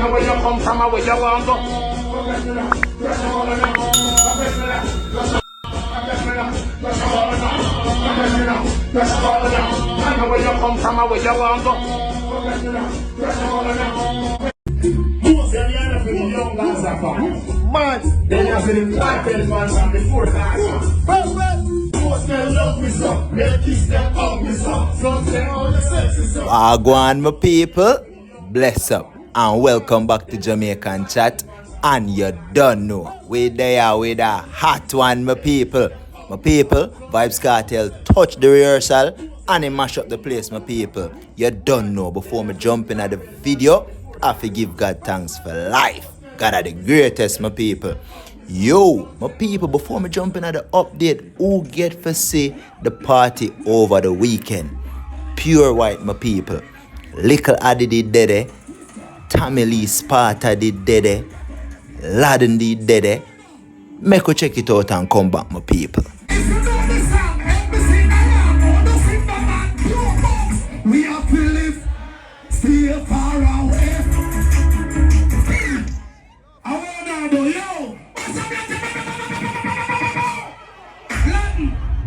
where you come from and where you want to go. Where you come from and where you want to man, then you have the cartel fans from the fourth class. Most men love me so, they kiss them hug me so. Some say all the sexy so. Go on, my people. Bless up and welcome back to Jamaican Chat. And you don't know, we there with a hot one, my people. My people, Vybz Kartel touch the rehearsal and he mash up the place, my people. You don't know, before me jump in at the video, I have to give God thanks for life. God are the greatest, my people. Yo, my people, before me jump in at the update, who get to see the party over the weekend? Pure white, my people. Likkle Addi did dede. Tammy Lee Sparta did dede. Laden did dede. Make we check it out and come back, my people. We have to live still far away. I wanna know yo.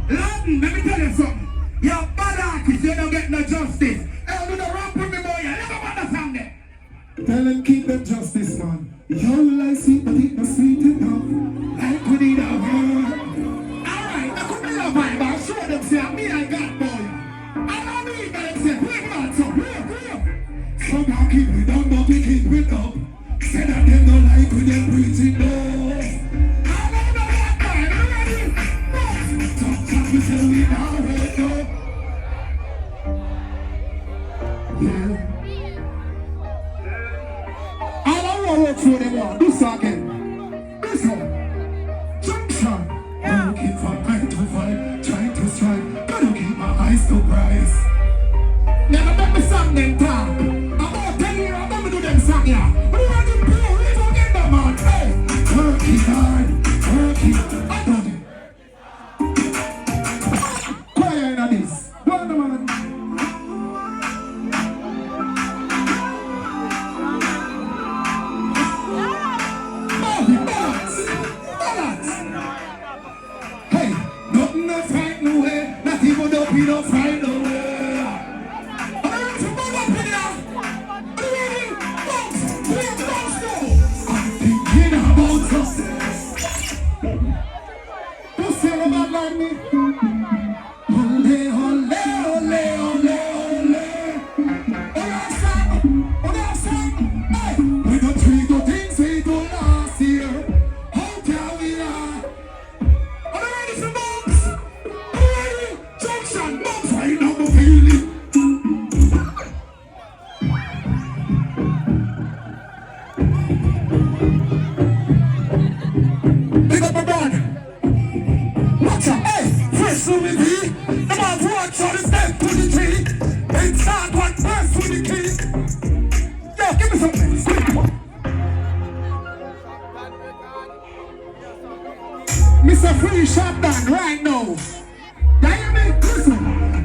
Latin, let me tell you something. You're bad if you don't get no justice. Hey, do the rap with me, boy. You never understand that. Tell them keep them justice, man. Yo, will I see, but it was sweet enough. Like we need a word. Alright, now come here, vibe. I'll show them, say, me I got, boy. I don't need that, say, bring on, so, real. Somehow keep it up, but we keep it up. Say that them don't like when they preaching, no. I don't know what time, you ready? Talk, we say we now wake up. Yeah. All I want to work for them all. Do so again. Listen. Junction. Working from 9 to 5, trying to strike. Gotta keep my eyes to rise. Never make me song them talk. About 10 years, I'm gonna do them song, yeah. But when you play, we don't get them on. Hey, working hard, working. I done it. Quiet on this. One man. Balance. Hey, nothing to fight no way. Not even though we don't fight no way. Mr. Free shot down right now. You hear me? Listen.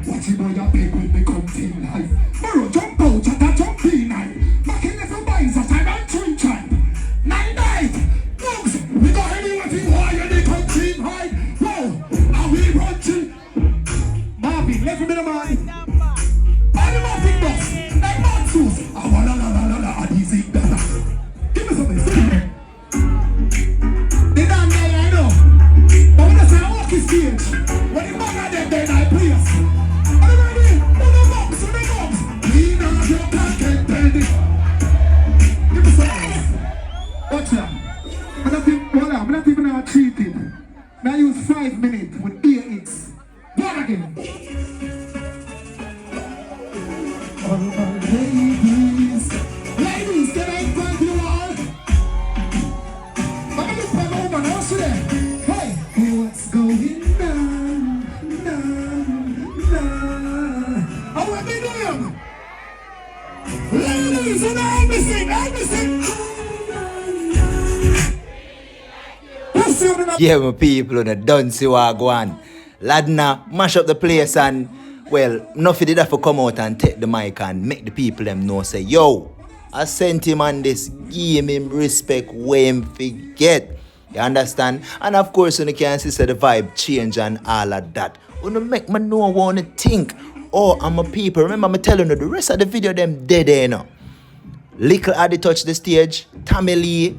Watch it boy, you big when they come team life. Borrow jump out, chatter jump in night. Back in the boys, a time and twin time. Night. Dogs, we got anyone to why and they come team high. Whoa, are we running? Marvin, left me the man. All the Marvin boss, like Monsoons. I wanna la Addi sing that. Give me something. They don't know, I know. But when I say I walk his stage, when the man are them, then I please. Are you ready? On the box. Lean on your pocket, baby. Give me something. Watch that. I'm not even cheating. Now I use 5 minutes with ear hits. One again. All my ladies, can I invite you all? I'm gonna look back over and answer that. Hey, what's going on? How are they doing? Ladies, and I'm missing. Yeah, my people, on the Dancehall go on. Ladna, mash up the place and Well, nothing did have to come out and take the mic and make the people them know, say, yo, I sent him on this, give him respect, when him forget. You understand? And of course, you can see the vibe change and all of that. Wanna make me know, wanna think, oh, I'm a people. Remember, I'm telling you, the rest of the video, them dead there, you know. Likkle Addi touch the stage, Tammy Lee,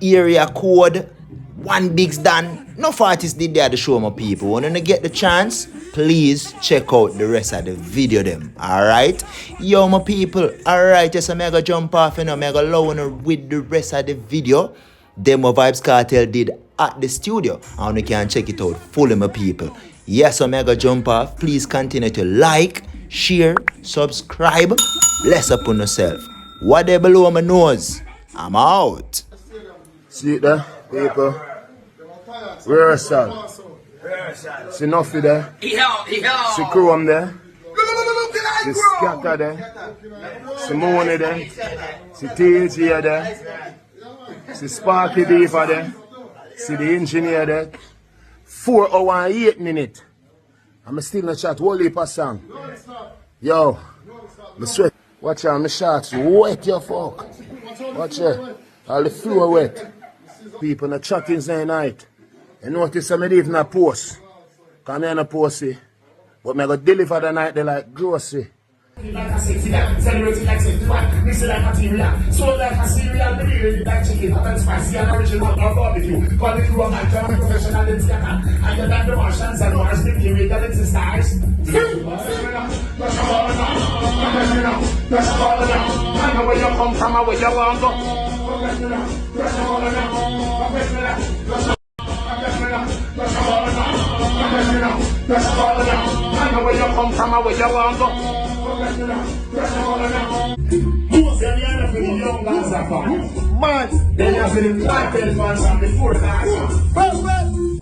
area code, one Big's done. No artists did that to show my people. When you get the chance, please check out the rest of the video them. Alright? Yo my people, alright, yes I'm gonna jump off and I'm gonna allow you with the rest of the video. Them what Vybz Kartel did at the studio. And you can check it out fully my people. Yes I'm gonna jump off. Please continue to like, share, subscribe. Bless up on yourself. What they below my nose? I'm out. See it there, people. Rehearsal. See Nuffy there. See Chrome there. See Scatter there. See Mooney there. See TG there. See Sparky Diva there. See the engineer there. 4 hours and 8 minutes. I'm still in the chat. Whole heap of song. Yo, I sweat. Watch out, my shots wet your fuck. Watch it. All the floor wet. People in the chat inside night. You notice I'm not even a post. Because I'm in a post, but I'm going to deliver the night they like grocery. Like a sexy guy, celebrating like sexy fat, mix it like material, so like a cereal, really like chicken, hot and spicy and original or barbecue. Call the crew of my German professional in scatter, and you like the Martians and Mars, big with the little stars. That's all now. I know where you come from and where you want to go. That's all now. I know where you come from and where you want to go. Most of the other for the young guys are fans. Man, then you have the Kartel fans and the 4th fans.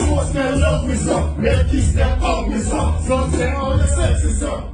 Most of them love me so, they kiss them hug me so. Some say, oh, the sexy so.